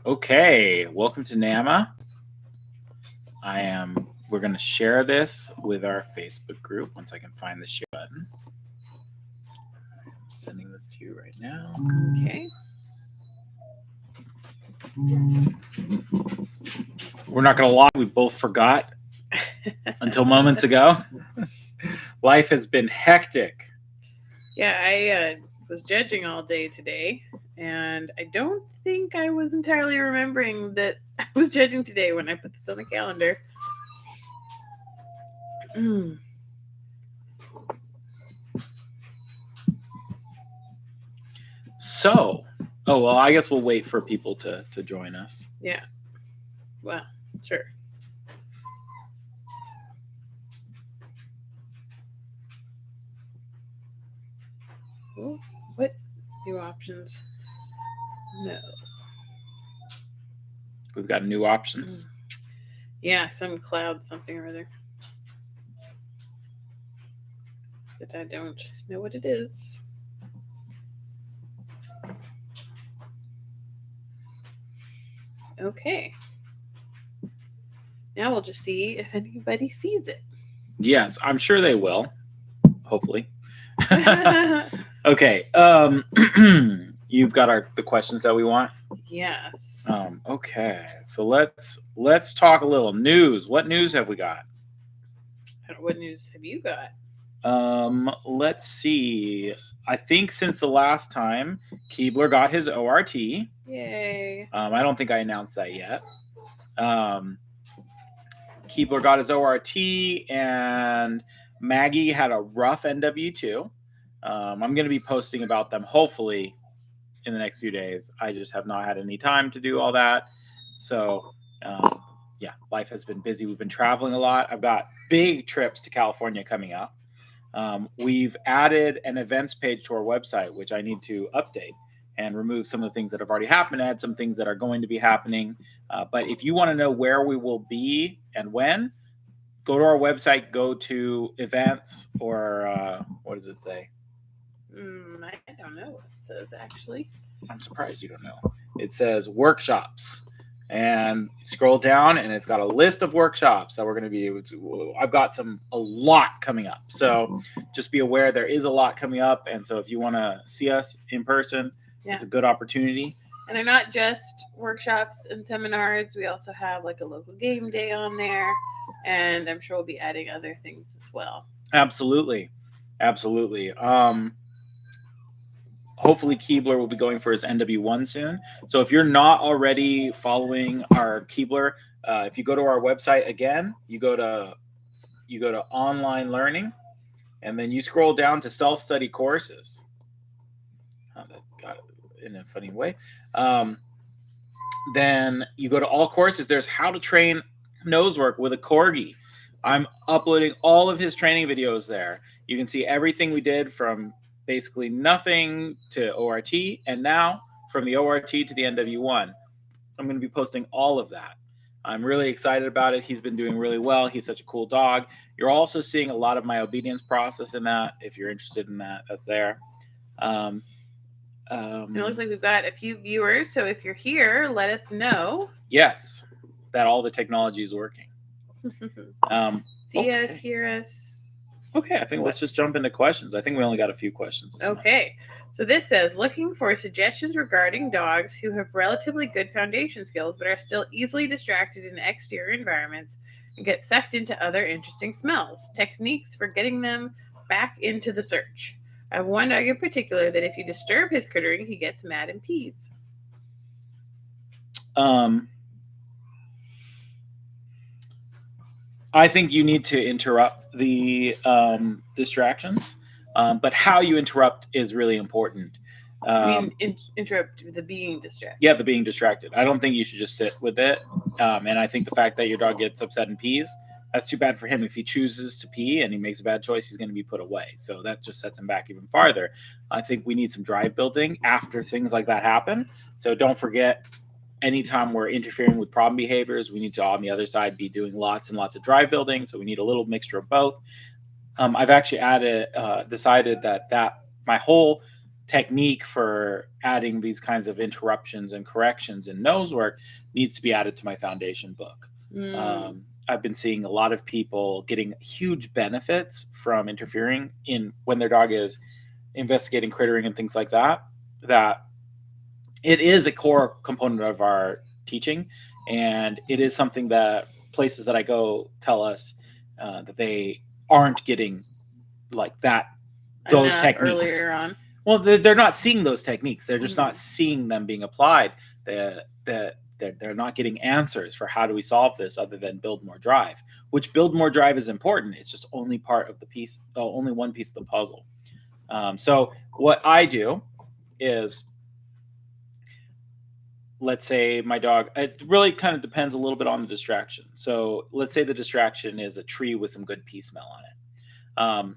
Okay, welcome to NAMA. We're going to share this with our Facebook group once I can find the share button. I'm sending this to you right now. Okay. We're not going to lie, we both forgot until moments ago. Life has been hectic. Yeah, I was judging all day today, and I don't think I was entirely remembering that I was judging today when I put this on the calendar. So, well, I guess we'll wait for people to join us. Yeah. Well, sure. Well, what new options? No. We've got new options. Yeah, some cloud something or other. That I don't know what it is. Okay. Now we'll just see if anybody sees it. Yes, I'm sure they will. Hopefully. Okay. You've got the questions that we want. Yes. Okay. So let's talk a little news. What news have we got? What news have you got? Let's see. I think since the last time, Keebler got his ORT. Yay. I don't think I announced that yet. Keebler got his ORT, and Maggie had a rough NW2. I'm going to be posting about them hopefully in the next few days. I just have not had any time to do all that. So, yeah, life has been busy. We've been traveling a lot. I've got big trips to California coming up. We've added an events page to our website, which I need to update and remove some of the things that have already happened, add some things that are going to be happening. But if you want to know where we will be and when, go to our website, go to events, or what does it say? I don't know what it says, actually. I'm surprised you don't know. It says workshops. And scroll down, and it's got a list of workshops that we're going to be able to. I've got a lot coming up. So just be aware there is a lot coming up. And so if you want to see us in person, it's a good opportunity. And they're not just workshops and seminars. We also have like a local game day on there. And I'm sure we'll be adding other things as well. Absolutely. Absolutely. Hopefully Keebler will be going for his NW1 soon. So if you're not already following our Keebler, if you go to our website again, you go to online learning, and then you scroll down to self-study courses. Oh, that got it in a funny way. Then you go to all courses. There's how to train nose work with a corgi. I'm uploading all of his training videos there. You can see everything we did from basically nothing to ORT, and now from the ORT to the NW1. I'm going to be posting all of that. I'm really excited about it. He's been doing really well. He's such a cool dog. You're also seeing a lot of my obedience process in that. If you're interested in that, that's there. It looks like we've got a few viewers. So if you're here, let us know. Yes, that all the technology is working. See us, hear us. Okay, I think let's just jump into questions. I think we only got a few questions. Okay. So this says, looking for suggestions regarding dogs who have relatively good foundation skills but are still easily distracted in exterior environments and get sucked into other interesting smells. Techniques for getting them back into the search. I have one dog in particular that if you disturb his crittering, he gets mad and pees. I think you need to interrupt the distractions, but how you interrupt is really important. Interrupt the being distracted. Yeah, the being distracted. I don't think you should just sit with it. And I think the fact that your dog gets upset and pees, that's too bad for him. If he chooses to pee and he makes a bad choice, he's going to be put away. So that just sets him back even farther. I think we need some drive building after things like that happen. So don't forget, anytime we're interfering with problem behaviors, we need to, on the other side, be doing lots and lots of drive building. So we need a little mixture of both. I've actually decided that my whole technique for adding these kinds of interruptions and corrections and nose work needs to be added to my foundation book. I've been seeing a lot of people getting huge benefits from interfering in when their dog is investigating crittering and things like that, that it is a core component of our teaching. And it is something that places that I go tell us that they aren't getting like that, those techniques earlier on. Well, they're not seeing those techniques. They're just not seeing them being applied. They're not getting answers for how do we solve this other than build more drive, which build more drive is important. It's just only part of the piece, only one piece of the puzzle. So what I do is, let's say my dog, it really kind of depends a little bit on the distraction. So let's say the distraction is a tree with some good pea smell on it.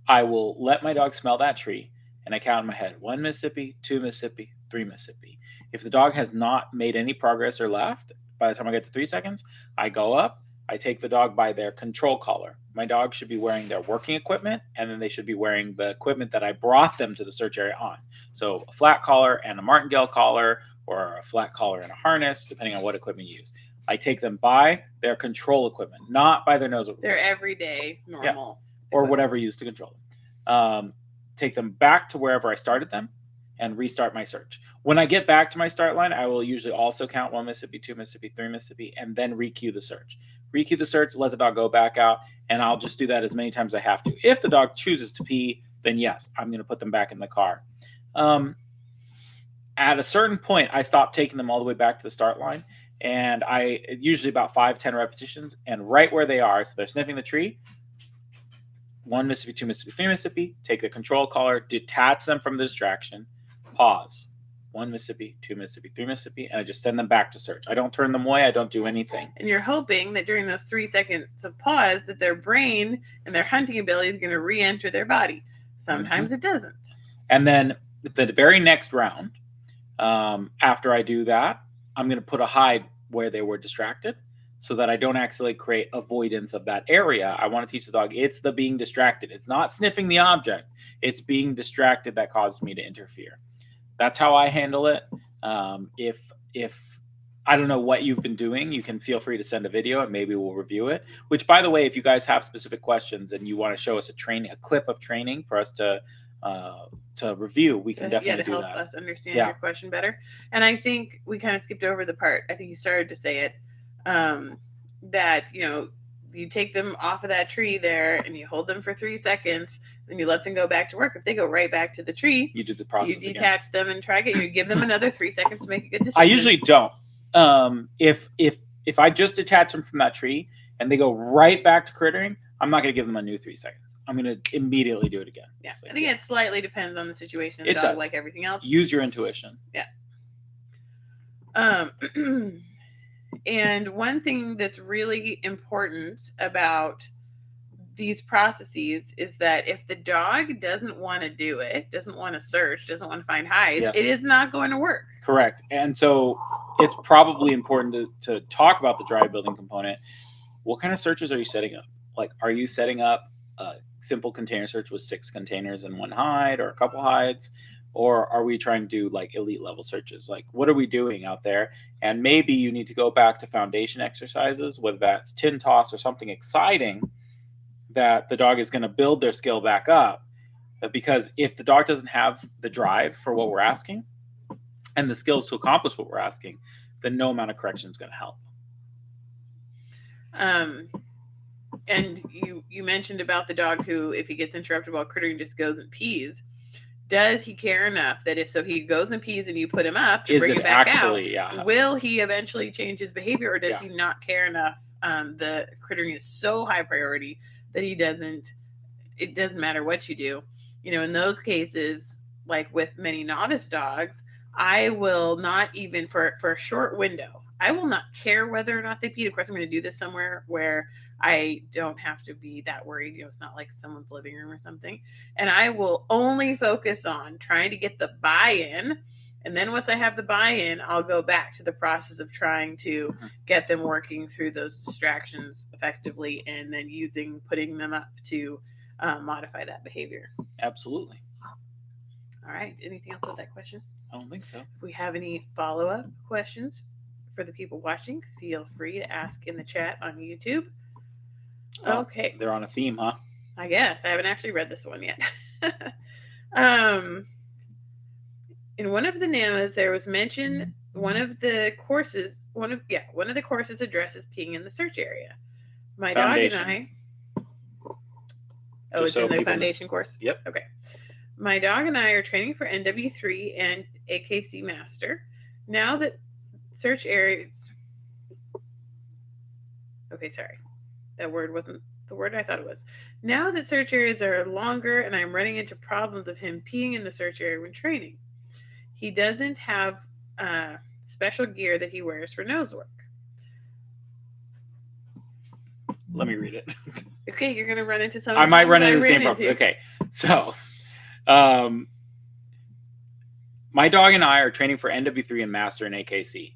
I will let my dog smell that tree, and I count in my head 1 Mississippi, 2 Mississippi, 3 Mississippi. If the dog has not made any progress or left, by the time I get to 3 seconds, I go up, I take the dog by their control collar. My dog should be wearing their working equipment, and then they should be wearing the equipment that I brought them to the search area on. So a flat collar and a martingale collar, or a flat collar and a harness, depending on what equipment you use. I take them by their control equipment, not by their nose. Their everyday normal. Yeah. Or whatever used to control them. Take them back to wherever I started them and restart my search. When I get back to my start line, I will usually also count 1 Mississippi, 2 Mississippi, 3 Mississippi, and then requeue the search. Requeue the search, let the dog go back out, and I'll just do that as many times as I have to. If the dog chooses to pee, then yes, I'm going to put them back in the car. At a certain point, I stop taking them all the way back to the start line, and I usually about 5-10 repetitions, and right where they are, so they're sniffing the tree, 1 Mississippi, 2 Mississippi, 3 Mississippi, take the control collar, detach them from the distraction, pause. 1 Mississippi, 2 Mississippi, 3 Mississippi, and I just send them back to search. I don't turn them away. I don't do anything. And you're hoping that during those 3 seconds of pause that their brain and their hunting ability is going to re-enter their body. Sometimes it doesn't. And then the very next round, after I do that, I'm going to put a hide where they were distracted, so that I don't actually create avoidance of that area. I want to teach the dog it's the being distracted. It's not sniffing the object. It's being distracted that caused me to interfere. That's how I handle it. If I don't know what you've been doing, you can feel free to send a video and maybe we'll review it. Which, by the way, if you guys have specific questions and you want to show us a clip of training for us to review, we can definitely do that. To help us understand your question better. And I think we kind of skipped over the part. I think you started to say it. That you take them off of that tree there and you hold them for 3 seconds, then you let them go back to work. If they go right back to the tree, you do the process. You detach them and try again. You give them another 3 seconds to make a good decision. I usually don't. If I just detach them from that tree and they go right back to crittering, I'm not going to give them a new 3 seconds. I'm going to immediately do it again. Yeah, I think it slightly depends on the situation of the dog, like everything else. Use your intuition. Yeah. And one thing that's really important about these processes is that if the dog doesn't want to do it, doesn't want to search, doesn't want to find hides, it is not going to work. Correct. And so it's probably important to talk about the drive building component. What kind of searches are you setting up? Like, are you setting up a simple container search with 6 containers and 1 hide or a couple hides? Or are we trying to do like elite level searches? Like, what are we doing out there? And maybe you need to go back to foundation exercises, whether that's tin toss or something exciting that the dog is going to build their skill back up. Because if the dog doesn't have the drive for what we're asking and the skills to accomplish what we're asking, then no amount of correction is going to help. And you mentioned about the dog who, if he gets interrupted while crittering, just goes and pees. Does he care enough that if he goes and pees and you put him up and bring him back out, will he eventually change his behavior, or does he not care enough? The crittering is so high priority that it doesn't matter what you do. In those cases, like with many novice dogs, I will not even for a short window, I will not care whether or not they pee. Of course, I'm going to do this somewhere where I don't have to be that worried. It's not like someone's living room or something. And I will only focus on trying to get the buy-in. And then once I have the buy-in, I'll go back to the process of trying to get them working through those distractions effectively, and then putting them up to modify that behavior. Absolutely. All right. Anything else with that question? I don't think so. If we have any follow-up questions for the people watching, feel free to ask in the chat on YouTube. Okay. They're on a theme, huh? I guess. I haven't actually read this one yet. In one of the NAMAs, there was mention one of the courses addresses peeing in the search area. My Foundation. dog and I. Oh, Just it's so in the people know. foundation course? Yep. Okay. My dog and I are training for NW3 and AKC Master. Now that search areas. Okay, sorry. That word wasn't the word I thought it was. Now that search areas are longer and I'm running into problems of him peeing in the search area when training. He doesn't have special gear that he wears for nose work. Let me read it. Okay, you're going to run into some. I might run into the same problem. Okay, so my dog and I are training for NW3 and Master and AKC.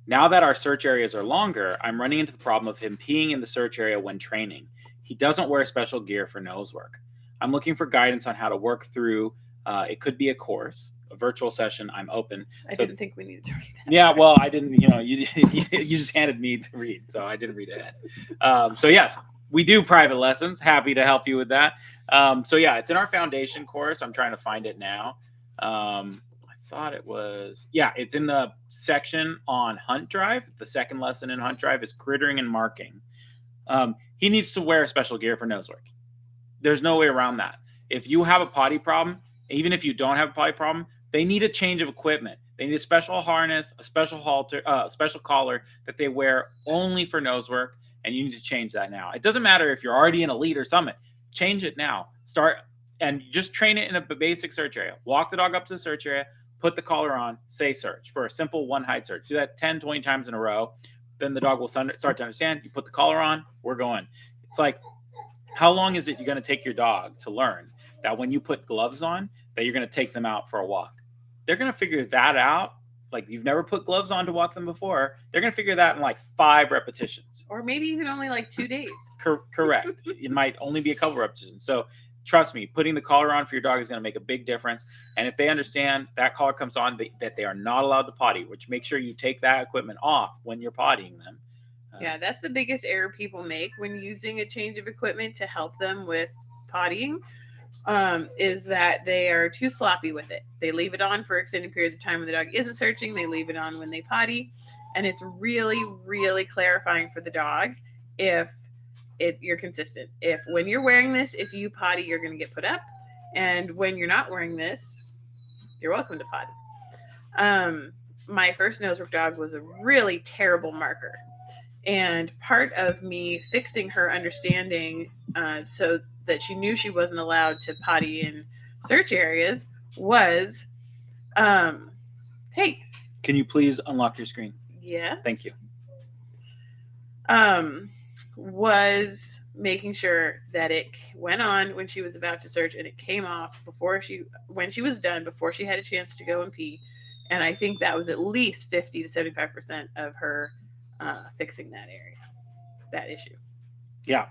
Now that our search areas are longer, I'm running into the problem of him peeing in the search area when training. He doesn't wear special gear for nose work. I'm looking for guidance on how to work through. It could be a course, a virtual session. I'm open. I didn't think we needed to read that. Yeah, well, I didn't. You just handed me to read, so I didn't read ahead. So yes, we do private lessons. Happy to help you with that. So yeah, it's in our foundation course. I'm trying to find it now. I thought it was, it's in the section on Hunt Drive. The second lesson in Hunt Drive is crittering and marking. He needs to wear special gear for nose work. There's no way around that. If you have a potty problem, even if you don't have a potty problem, they need a change of equipment. They need a special harness, a special halter, a special collar that they wear only for nose work, and you need to change that now. It doesn't matter if you're already in Elite or Summit. Change it now. Start and just train it in a basic search area. Walk the dog up to the search area, put the collar on, say search for a simple one-hide search. Do that 10, 20 times in a row. Then the dog will start to understand. You put the collar on, we're going. It's like, how long is it you're going to take your dog to learn that when you put gloves on, that you're going to take them out for a walk? They're going to figure that out. Like, you've never put gloves on to walk them before. They're going to figure that in like 5 repetitions. Or maybe even only like 2 days. Correct. It might only be a couple repetitions. So trust me, putting the collar on for your dog is going to make a big difference. And if they understand that collar comes on, that they are not allowed to potty, which make sure you take that equipment off when you're pottying them. Yeah, that's the biggest error people make when using a change of equipment to help them with pottying, is that they are too sloppy with it. They leave it on for extended periods of time when the dog isn't searching. They leave it on when they potty. And it's really, really clarifying for the dog if you're consistent. If when you're wearing this, if you potty, you're going to get put up. And when you're not wearing this, you're welcome to potty. My first nose work dog was a really terrible marker. And part of me fixing her understanding so that she knew she wasn't allowed to potty in search areas was, hey. Can you please unlock your screen? Yeah. Thank you. Was making sure that it went on when she was about to search and it came off when she was done, before she had a chance to go and pee. And I think that was at least 50 to 75% of her fixing that issue. Yeah.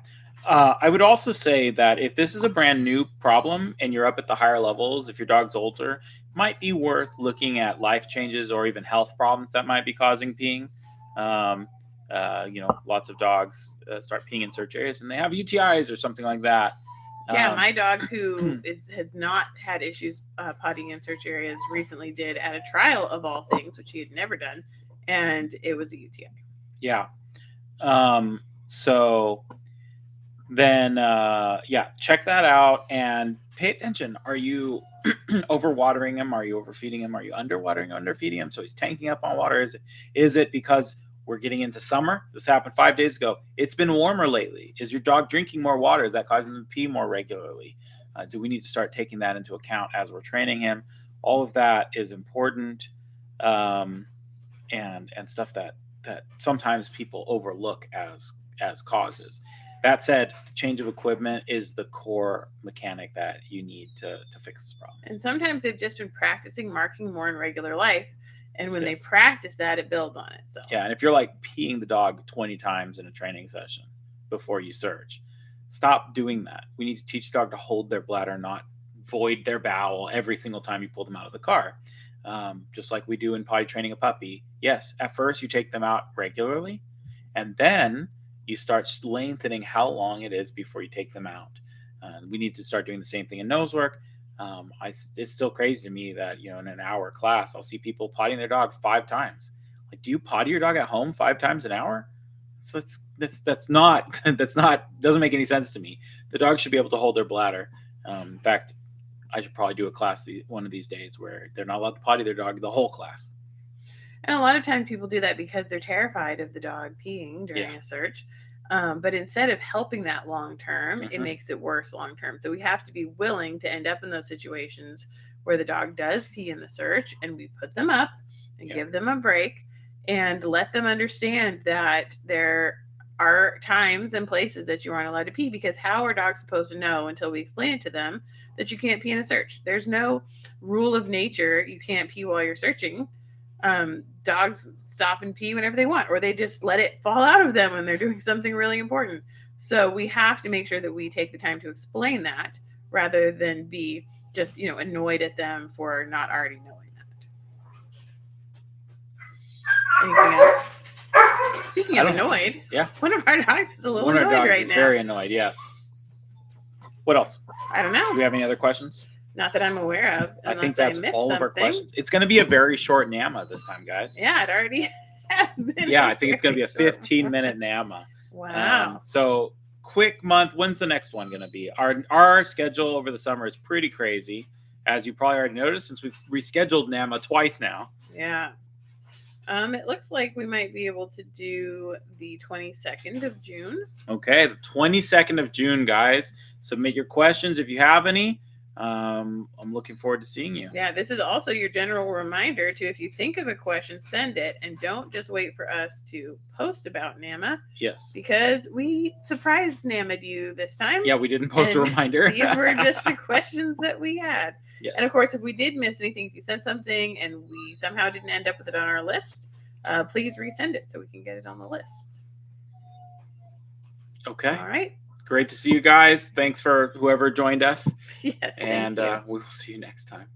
I would also say that if this is a brand new problem and you're up at the higher levels, if your dog's older, it might be worth looking at life changes or even health problems that might be causing peeing. Lots of dogs start peeing in search areas and they have UTIs or something like that. Yeah, my dog who has not had issues pottying in search areas recently did at a trial of all things, which he had never done, and it was a UTI. Yeah. So then, check that out and pay attention. Are you overwatering him? Are you overfeeding him? Are you underwatering, underfeeding him? So he's tanking up on water. Is it because we're getting into summer? This happened 5 days ago. It's been warmer lately. Is your dog drinking more water? Is that causing them to pee more regularly? Do we need to start taking that into account as we're training him? All of that is important, and stuff that sometimes people overlook as causes. That said, the change of equipment is the core mechanic that you need to fix this problem. And sometimes they've just been practicing marking more in regular life. And when they practice that, it builds on it. So yeah, and if you're like peeing the dog 20 times in a training session before you search, stop doing that. We need to teach the dog to hold their bladder, not void their bowel every single time you pull them out of the car. Just like we do in potty training a puppy. Yes, at first you take them out regularly, and then you start lengthening how long it is before you take them out. We need to start doing the same thing in nose work. It's still crazy to me that, in an hour class, I'll see people pottying their dog 5 times. Like, do you potty your dog at home 5 times an hour? So that's not doesn't make any sense to me. The dog should be able to hold their bladder. In fact, I should probably do a class one of these days where they're not allowed to potty their dog the whole class. And a lot of times people do that because they're terrified of the dog peeing during a search. But instead of helping that long term, it makes it worse long term. So we have to be willing to end up in those situations where the dog does pee in the search, and we put them up and give them a break and let them understand that there are times and places that you aren't allowed to pee, because how are dogs supposed to know until we explain it to them that you can't pee in a search? There's no rule of nature. You can't pee while you're searching. Dogs stop and pee whenever they want, or they just let it fall out of them when they're doing something really important. So we have to make sure that we take the time to explain that rather than be just, annoyed at them for not already knowing that. Anything else? Speaking of annoyed, one of our dogs is a little annoyed right now. One of our dogs is very annoyed, yes. What else? I don't know. Do we have any other questions? Not that I'm aware of. I think that's all of our questions. It's going to be a very short NAMA this time, guys. Yeah, it already has been. Yeah, I think it's going to be a 15-minute NAMA. Wow. So quick month. When's the next one going to be? Our schedule over the summer is pretty crazy, as you probably already noticed, since we've rescheduled NAMA twice now. Yeah. It looks like we might be able to do the 22nd of June. Okay, the 22nd of June, guys. Submit your questions if you have any. I'm looking forward to seeing you. Yeah, this is also your general reminder to, if you think of a question, send it, and don't just wait for us to post about NAMA. Yes. Because we surprised NAMA'd you this time. Yeah, we didn't post a reminder. These were just the questions that we had. Yes. And of course, if we did miss anything, if you sent something and we somehow didn't end up with it on our list, please resend it so we can get it on the list. Okay. All right. Great to see you guys. Thanks for whoever joined us. Yes. And we will see you next time.